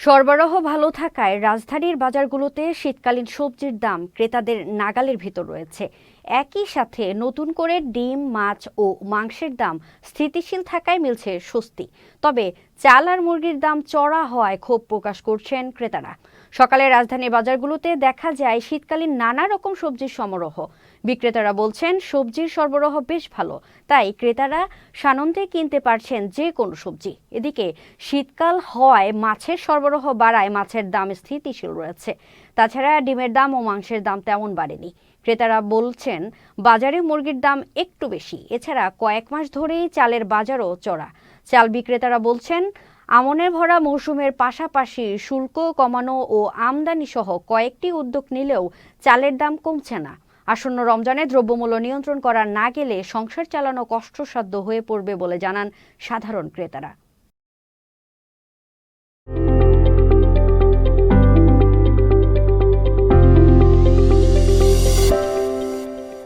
সরবরাহ ভালো থাকায় রাজধানীর বাজারগুলোতে শীতকালীন সবজির দাম ক্রেতাদের নাগালের ভিতর রয়েছে। একই সাথে নতুন করে ডিম, মাছ ও মাংসের দাম স্থিতিশীল থাকায় মিলছে স্বস্তি। তবে চাল আর মুরগির দাম চড়া হওয়ায় ক্ষোভ প্রকাশ করছেন ক্রেতারা। সকালে রাজধানীর বাজারগুলোতে দেখা যায় শীতকালীন নানা রকম সবজির সমারোহ। বিক্রেতারা বলছেন সবজির সরবরাহ বেশ ভালো, তাই ক্রেতারা সানন্দে কিনতে পারছেন যে কোনো সবজি। এদিকে শীতকাল হওয়ায় মাছের সরবরাহ বাড়ায় মাছের দাম স্থিতিশীল রয়েছে। তাছাড়া ডিমের দাম ও মাংসের দাম তেমন বাড়েনি। ক্রেতারা বলছেন বাজারে মুরগির দাম একটু বেশি। এছাড়া কয়েক মাস ধরেই চালের বাজারও চড়া। চাল বিক্রেতারা বলছেন আমনের ভরা মৌসুমের পাশাপাশি শুল্ক কমানো ও আমদানি সহ কয়েকটি উদ্যোগ নিলেও চালের দাম কমছে না। আসন্ন রমজানে দ্রব্যমূল্য নিয়ন্ত্রণ করা না গেলে সংসার চালানো কষ্টসাধ্য হয়ে পড়বে বলে জানান সাধারণ ক্রেতারা।